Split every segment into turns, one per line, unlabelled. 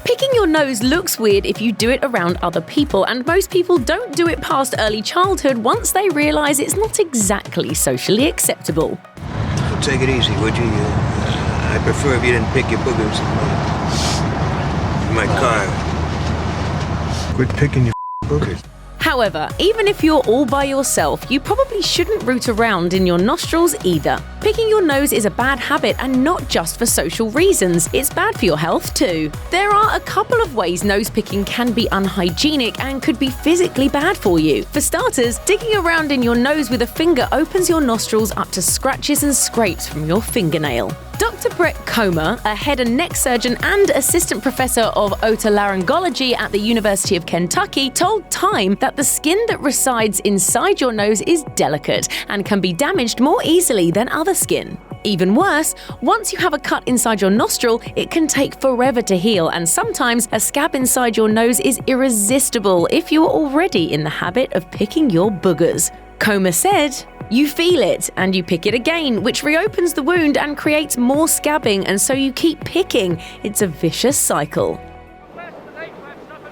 Picking your nose looks weird if you do it around other people, and most people don't do it past early childhood once they realize it's not exactly socially acceptable.
Take it easy, would you? I prefer if you didn't pick your boogers in my car.
Quit picking your boogers.
However, even if you're all by yourself, you probably shouldn't root around in your nostrils either. Picking your nose is a bad habit, and not just for social reasons. It's bad for your health too. There are a couple of ways nose picking can be unhygienic and could be physically bad for you. For starters, digging around in your nose with a finger opens your nostrils up to scratches and scrapes from your fingernail. Dr. Brett Comer, a head and neck surgeon and assistant professor of otolaryngology at the University of Kentucky, told Time that the skin that resides inside your nose is delicate and can be damaged more easily than other skin. Even worse, once you have a cut inside your nostril, it can take forever to heal, and sometimes a scab inside your nose is irresistible if you're already in the habit of picking your boogers. Comer said, "You feel it, and you pick it again, which reopens the wound and creates more scabbing, and so you keep picking. It's a vicious cycle."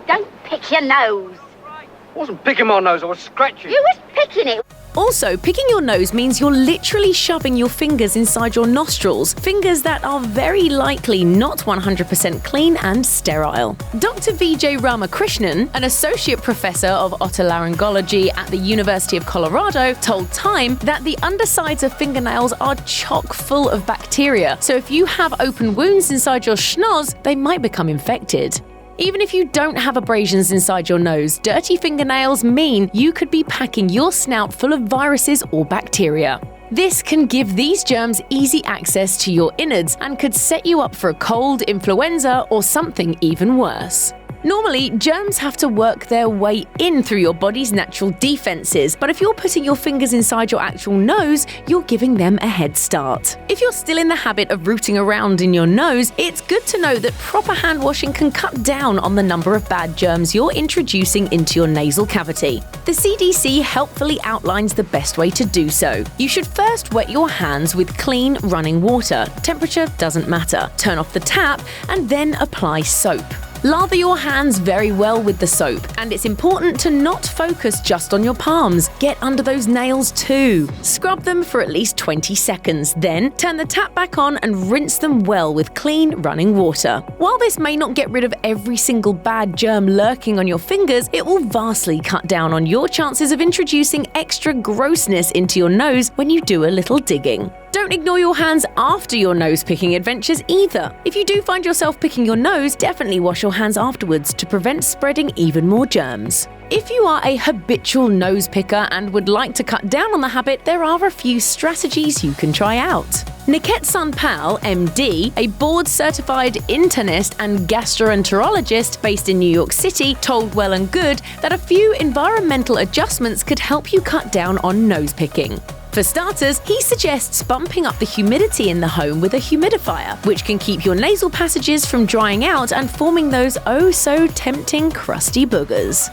Don't pick your nose.
I wasn't picking my nose, I was scratching.
You was picking it.
Also, picking your nose means you're literally shoving your fingers inside your nostrils, fingers that are very likely not 100% clean and sterile. Dr. Vijay Ramakrishnan, an associate professor of otolaryngology at the University of Colorado, told Time that the undersides of fingernails are chock full of bacteria, so if you have open wounds inside your schnoz, they might become infected. Even if you don't have abrasions inside your nose, dirty fingernails mean you could be packing your snout full of viruses or bacteria. This can give these germs easy access to your innards and could set you up for a cold, influenza, or something even worse. Normally, germs have to work their way in through your body's natural defenses, but if you're putting your fingers inside your actual nose, you're giving them a head start. If you're still in the habit of rooting around in your nose, it's good to know that proper hand washing can cut down on the number of bad germs you're introducing into your nasal cavity. The CDC helpfully outlines the best way to do so. You should first wet your hands with clean, running water. Temperature doesn't matter. Turn off the tap and then apply soap. Lather your hands very well with the soap, and it's important to not focus just on your palms. Get under those nails too. Scrub them for at least 20 seconds, then turn the tap back on and rinse them well with clean, running water. While this may not get rid of every single bad germ lurking on your fingers, it will vastly cut down on your chances of introducing extra grossness into your nose when you do a little digging. Don't ignore your hands after your nose-picking adventures either. If you do find yourself picking your nose, definitely wash your hands afterwards to prevent spreading even more germs. If you are a habitual nose picker and would like to cut down on the habit, there are a few strategies you can try out. Niket Sanpal, MD, a board-certified internist and gastroenterologist based in New York City, told Well and Good that a few environmental adjustments could help you cut down on nose picking. For starters, he suggests bumping up the humidity in the home with a humidifier, which can keep your nasal passages from drying out and forming those oh-so-tempting crusty boogers.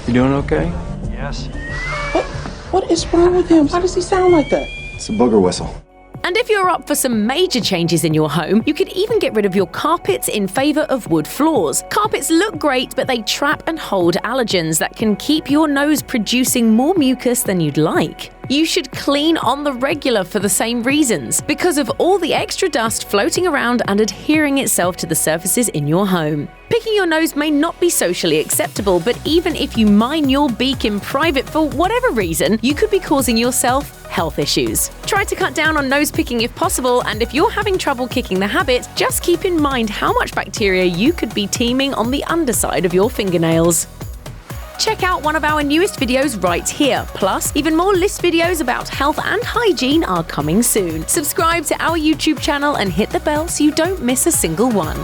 You doing okay?
Yes.
What is wrong with him? Why does he sound like that?
It's a booger whistle.
And if you're up for some major changes in your home, you could even get rid of your carpets in favor of wood floors. Carpets look great, but they trap and hold allergens that can keep your nose producing more mucus than you'd like. You should clean on the regular for the same reasons, because of all the extra dust floating around and adhering itself to the surfaces in your home. Picking your nose may not be socially acceptable, but even if you mine your beak in private for whatever reason, you could be causing yourself health issues. Try to cut down on nose picking if possible, and if you're having trouble kicking the habit, just keep in mind how much bacteria you could be teeming on the underside of your fingernails. Check out one of our newest videos right here. Plus, even more list videos about health and hygiene are coming soon. Subscribe to our YouTube channel and hit the bell so you don't miss a single one.